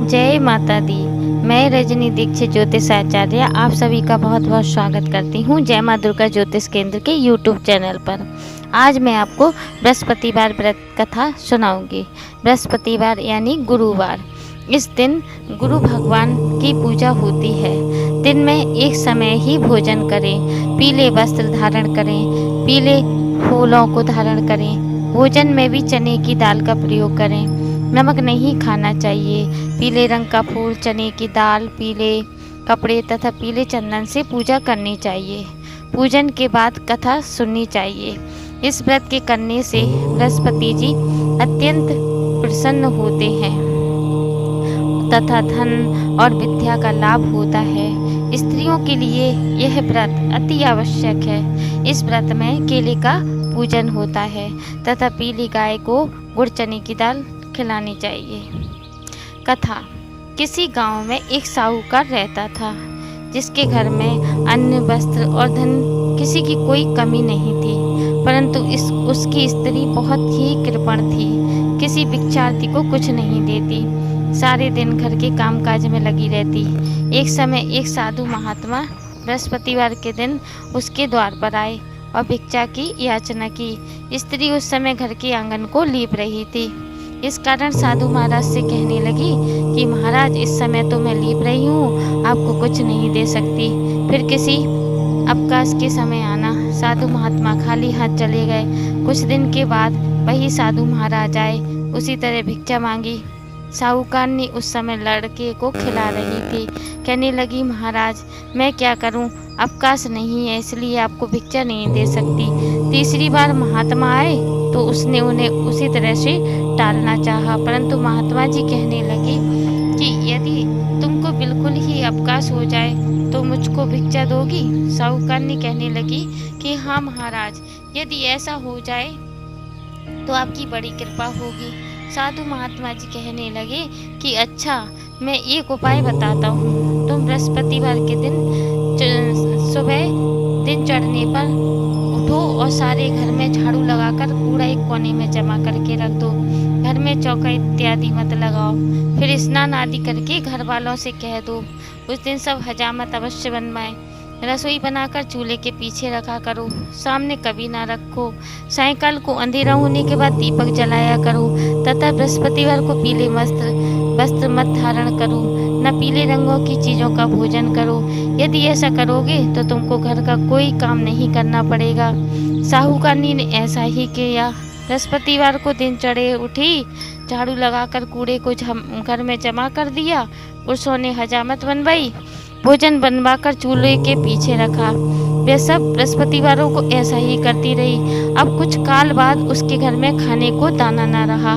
जय माता दी। मैं रजनी दीक्षित ज्योतिष आचार्य आप सभी का बहुत बहुत स्वागत करती हूँ जय माँ दुर्गा ज्योतिष केंद्र के यूट्यूब चैनल पर। आज मैं आपको बृहस्पतिवार व्रत कथा सुनाऊंगी। बृहस्पतिवार यानी गुरुवार। इस दिन गुरु भगवान की पूजा होती है। दिन में एक समय ही भोजन करें, पीले वस्त्र धारण करें, पीले फूलों को धारण करें। भोजन में भी चने की दाल का प्रयोग करें। नमक नहीं खाना चाहिए। पीले रंग का फूल, चने की दाल, पीले कपड़े तथा पीले चंदन से पूजा करनी चाहिए। पूजन के बाद कथा सुननी चाहिए। इस व्रत के करने से बृहस्पति जी अत्यंत प्रसन्न होते हैं तथा धन और विद्या का लाभ होता है। स्त्रियों के लिए यह व्रत अति आवश्यक है। इस व्रत में केले का पूजन होता है तथा पीली गाय को गुड़ चने की दाल खिलानी चाहिए। कथा। किसी गांव में एक साहूकार रहता था जिसके घर में अन्न, वस्त्र और धन किसी की कोई कमी नहीं थी, परंतु उसकी स्त्री बहुत ही कृपण थी। किसी भिक्षार्थी को कुछ नहीं देती, सारे दिन घर के कामकाज में लगी रहती। एक समय एक साधु महात्मा बृहस्पतिवार के दिन उसके द्वार पर आए और भिक्षा की याचना की। स्त्री उस समय घर के आंगन को लीप रही थी। इस कारण साधु महाराज से कहने लगी कि महाराज, इस समय तो मैं लीप रही हूँ, आपको कुछ नहीं दे सकती, फिर किसी अवकाश के समय आना। साधु महात्मा खाली हाथ चले गए। कुछ दिन के बाद वही साधु महाराज आए, उसी तरह भिक्षा मांगी। साहूकार ने उस समय लड़के को खिला रही थी। कहने लगी, महाराज मैं क्या करूं, अवकाश नहीं है इसलिए आपको भिक्षा नहीं दे सकती। तीसरी बार महात्मा आए तो उसने उन्हें उसी तरह से टालना चाहा, परंतु महात्मा जी कहने लगे कि यदि तुमको बिल्कुल ही अवकाश हो जाए तो मुझको भिक्षा दोगी। साहूकार ने कहने लगी कि हाँ महाराज, यदि ऐसा हो जाए तो आपकी बड़ी कृपा होगी। साधु महात्मा जी कहने लगे कि अच्छा, मैं एक उपाय बताता हूँ। तुम बृहस्पतिवार के दिन सुबह दिन चढ़ने पर उठो और सारे घर में झाड़ू लगाकर कूड़ा एक कोने में जमा करके रख दो। घर में चौका इत्यादि मत लगाओ। फिर स्नान आदि करके घर वालों से कह दो उस दिन सब हजामत अवश्य बनवाएं। रसोई बनाकर चूल्हे के पीछे रखा करो, सामने कभी ना रखो। सायंकाल को अंधेरा होने के बाद दीपक जलाया करो तथा बृहस्पतिवार को पीले वस्त्र मत धारण करो, न पीले रंगों की चीज़ों का भोजन करो। यदि ऐसा करोगे तो तुमको घर का कोई काम नहीं करना पड़ेगा। साहूकारनी ने ऐसा ही किया। बृहस्पतिवार को दिन चढ़े उठी, झाड़ू लगाकर कूड़े को घर में जमा कर दिया। पुरुषों ने हजामत बनवाई, भोजन बनवाकर चूल्हे के पीछे रखा। वे सब बृहस्पतिवारों को ऐसा ही करती रही। अब कुछ काल बाद उसके घर में खाने को दाना न रहा।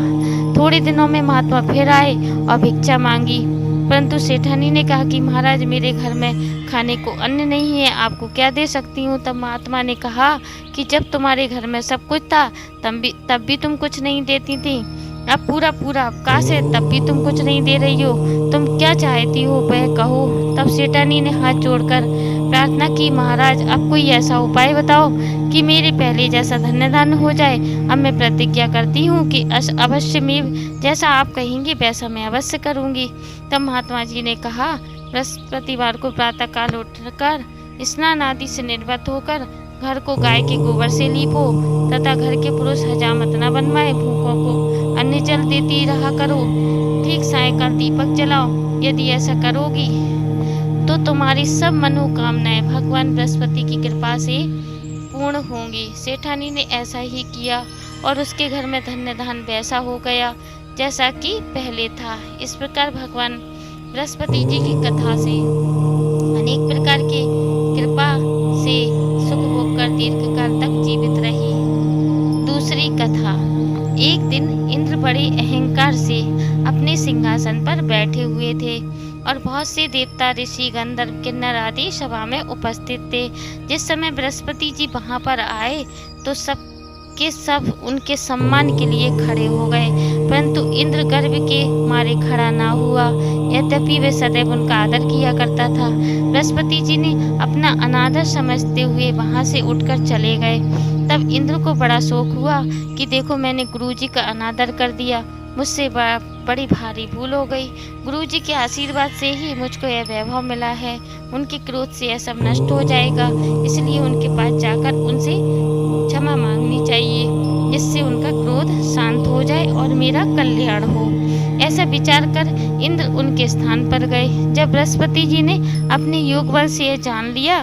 थोड़े दिनों में महात्मा फिर आए और भिक्षा मांगी, परंतु सेठानी ने कहा कि महाराज, मेरे घर में खाने को अन्न नहीं है, आपको क्या दे सकती हूँ। तब महात्मा ने कहा कि जब तुम्हारे घर में सब कुछ था तब भी तुम कुछ नहीं देती थी, अब पूरा अवकाश है तब भी तुम कुछ नहीं दे रही हो, तुम क्या चाहती हो वह कहो। तब सेठानी ने हाथ जोड़कर प्रार्थना की, महाराज अब कोई ऐसा उपाय बताओ कि मेरे पहले जैसा धन्य धान्य हो जाए। अब मैं प्रतिज्ञा करती हूँ कि अवश्य में जैसा आप कहेंगे वैसा मैं अवश्य करूँगी। तब महात्मा जी ने कहा, बृहस्पतिवार को प्रातःकाल उठकर स्नान आदि से निर्वत होकर घर को गाय के गोबर से लीपो तथा घर के पुरुष हजामत न बनवाए। भूखों को अन्न जल देती रहा करो। ठीक सायंकाल दीपक जलाओ। यदि ऐसा करोगी तो तुम्हारी सब मनोकामनाएं भगवान बृहस्पति की कृपा से पूर्ण होंगी। सेठानी ने ऐसा ही किया और उसके घर में धन्य धान वैसा हो गया जैसा कि पहले था। इस प्रकार भगवान बृहस्पति जी की कथा से अनेक प्रकार के कृपा से सुख भोग कर दीर्घकाल तक जीवित रही। दूसरी कथा। एक दिन इंद्र बड़े अहंकार से अपने सिंहासन पर बैठे हुए थे और बहुत से देवता, ऋषि, गंधर्व, किन्नर आदि सभा में उपस्थित थे। जिस समय बृहस्पति जी वहां पर आए तो सब के सब उनके सम्मान के लिए खड़े हो गए। परंतु इंद्र गर्व के मारे खड़ा ना हुआ। यद्यपि वे सदैव उनका आदर किया करता था। बृहस्पति जी ने अपना अनादर समझते हुए वहां से उठकर चले गए। तब इंद्र को बड़ा शौक हुआ कि देखो, मैंने गुरुजी का अनादर कर दिया, मुझसे बड़ी भारी भूल हो गई। गुरुजी के आशीर्वाद से ही मुझको यह वैभव मिला है। उनके क्रोध से यह सब नष्ट हो जाएगा, इसलिए उनके पास जाकर उनसे क्षमा मांगनी चाहिए, जिससे उनका क्रोध शांत हो जाए और मेरा कल्याण हो। ऐसा विचार कर इंद्र उनके स्थान पर गए। जब बृहस्पति जी ने अपने योग बल से यह जान लिया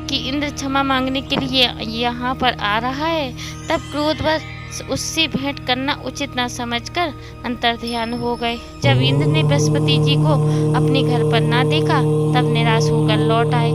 कि इंद्र क्षमा मांगने के लिए यहाँ पर आ रहा है, तब क्रोधवश उससे भेंट करना उचित न समझकर अंतर्ध्यान हो गए। जब इंद्र ने बृहस्पति जी को अपने घर पर ना देखा, तब निराश होकर लौट आए।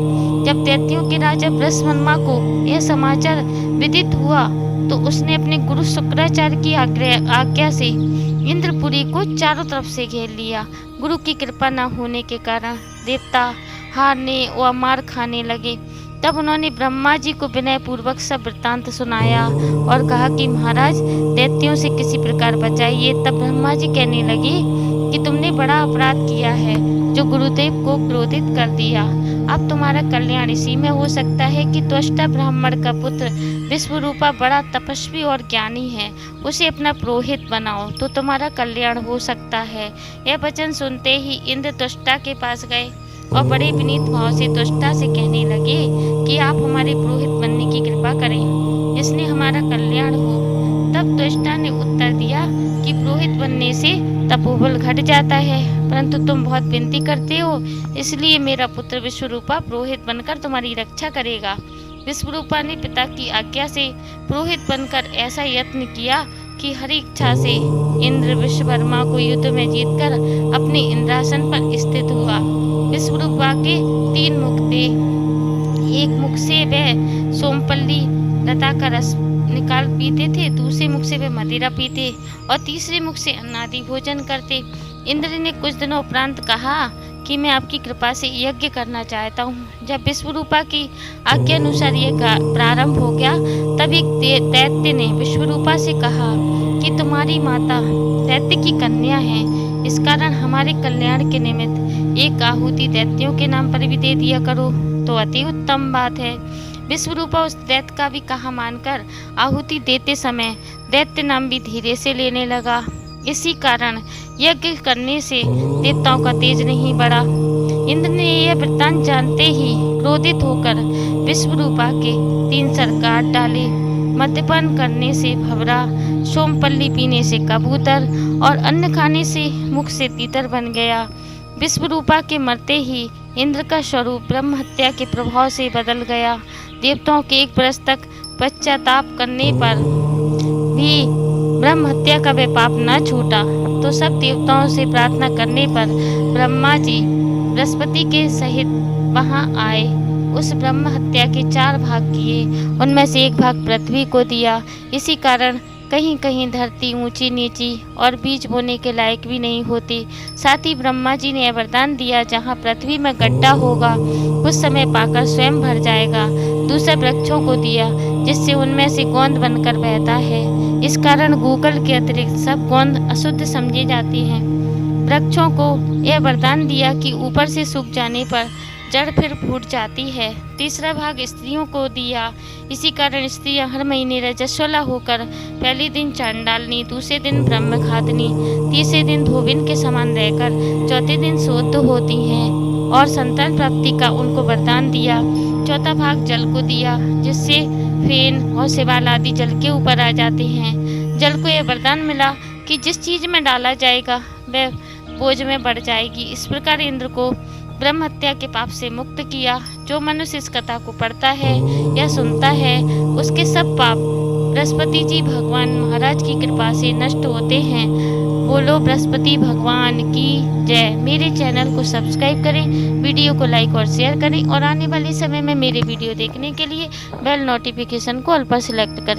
जब दैत्यों के राजा बृहस्पति को यह समाचार विदित हुआ, तो उसने अपने गुरु शुक्राचार्य की आज्ञा से इंद्रपुरी को चारों तरफ से घेर लिया। गुरु की कृपा न होने के कारण देवता हारने व मार खाने लगे। तब उन्होंने ब्रह्मा जी को विनय पूर्वक सब वृत्तांत सुनाया और कहा कि महाराज, दैत्यों से किसी प्रकार बचाइए। तब ब्रह्मा जी कहने लगे कि तुमने बड़ा अपराध किया है, जो गुरुदेव को क्रोधित कर दिया। अब तुम्हारा कल्याण इसी में हो सकता है कि त्वष्टा ब्राह्मण का पुत्र विश्वरूपा बड़ा तपस्वी और ज्ञानी है, उसे अपना पुरोहित बनाओ तो तुम्हारा कल्याण हो सकता है। यह वचन सुनते ही इंद्र त्वष्टा के पास गए और बड़े विनीत भाव से त्वष्टा से कहने लगे कि आप हमारे पुरोहित बनने की कृपा करें, इसलिए हमारा कल्याण हो। तब त्वष्टा ने उत्तर दिया कि पुरोहित बनने से तपोबल घट जाता है, परंतु तुम बहुत विनती करते हो, इसलिए मेरा पुत्र विश्वरूपा पुरोहित बनकर तुम्हारी रक्षा करेगा। विश्वरूपा ने पिता की आज्ञा से पुरोहित बनकर ऐसा यत्न किया कि हरि इच्छा से इंद्र विश्वकर्मा को युद्ध में जीतकर अपने इंद्रासन पर स्थित हुआ। विश्वरूपा के 3 मुख थे। एक मुख से वह सोमपल्ली लता का रस निकाल पीते थे, दूसरे मुख से वे मदिरा पीते और तीसरे मुख से अन्नादि भोजन करते। इंद्र ने कुछ दिनों उपरांत कहा कि मैं आपकी कृपा से यज्ञ करना चाहता हूँ। जब विश्वरूपा की आज्ञा अनुसार यह प्रारंभ हो गया, तब एक दैत्य ने विश्वरूपा से कहा कि तुम्हारी माता दैत्य की कन्या है, इस कारण हमारे कल्याण के निमित्त एक आहुति दैत्यों के नाम पर भी दे दिया करो तो अति उत्तम बात है। विश्वरूपा उस दैत्य का भी कहा मानकर आहुति देते समय दैत्य नाम भी धीरे से लेने लगा। इसी कारण यज्ञ करने से देवताओं का तेज नहीं बढ़ा। इंद्र ने यह वृत्तांत जानते ही क्रोधित होकर विश्वरूपा के 3 सर काट डाले। मद्यपान करने से भंवरा, सोमपल्ली पीने से कबूतर और अन्न खाने से मुख से तीतर बन गया। विश्वरूपा के मरते ही इंद्र का स्वरूप ब्रह्म हत्या के प्रभाव से बदल गया। देवताओं के 1 वर्ष तक पश्चाताप करने पर भी ब्रह्म हत्या का वे पाप न छूटा, तो सब देवताओं से प्रार्थना करने पर ब्रह्मा जी बृहस्पति के सहित वहां आए। उस ब्रह्म हत्या के 4 भाग किए, उनमें से 1 भाग पृथ्वी को दिया। इसी कारण कहीं कहीं धरती ऊंची नीची और बीज बोने के लायक भी नहीं होती। साथ ही ब्रह्मा जी ने वरदान दिया, जहाँ पृथ्वी में गड्ढा होगा कुछ समय पाकर स्वयं भर जाएगा। दूसरे वृक्षों को दिया, जिससे उनमें से गोंद बनकर बहता है। इस कारण गूगल के अतिरिक्त सब गोंद अशुद्ध समझी जाती हैं। वृक्षों को यह वरदान दिया कि ऊपर से सूख जाने पर जड़ फिर फूट जाती है। तीसरा भाग स्त्रियों को दिया। इसी कारण स्त्रियां हर महीने रजस्वला होकर पहले दिन चांडालनी, दूसरे दिन ब्रह्मघातनी, तीसरे दिन धोबिन के समान रहकर चौथे दिन शुद्ध होती हैं और संतान प्राप्ति का उनको वरदान दिया। चौथा भाग जल को दिया, जिससे फेन और शिवाल आदि जल के ऊपर आ जाते हैं। जल को यह वरदान मिला कि जिस चीज में डाला जाएगा वह बोझ में बढ़ जाएगी। इस प्रकार इंद्र को ब्रह्म हत्या के पाप से मुक्त किया। जो मनुष्य इस कथा को पढ़ता है या सुनता है, उसके सब पाप बृहस्पति जी भगवान महाराज की कृपा से नष्ट होते हैं। बोलो बृहस्पति भगवान की जय। मेरे चैनल को सब्सक्राइब करें, वीडियो को लाइक और शेयर करें और आने वाले समय में मेरे वीडियो देखने के लिए बेल नोटिफिकेशन को ऑल पर सिलेक्ट करें।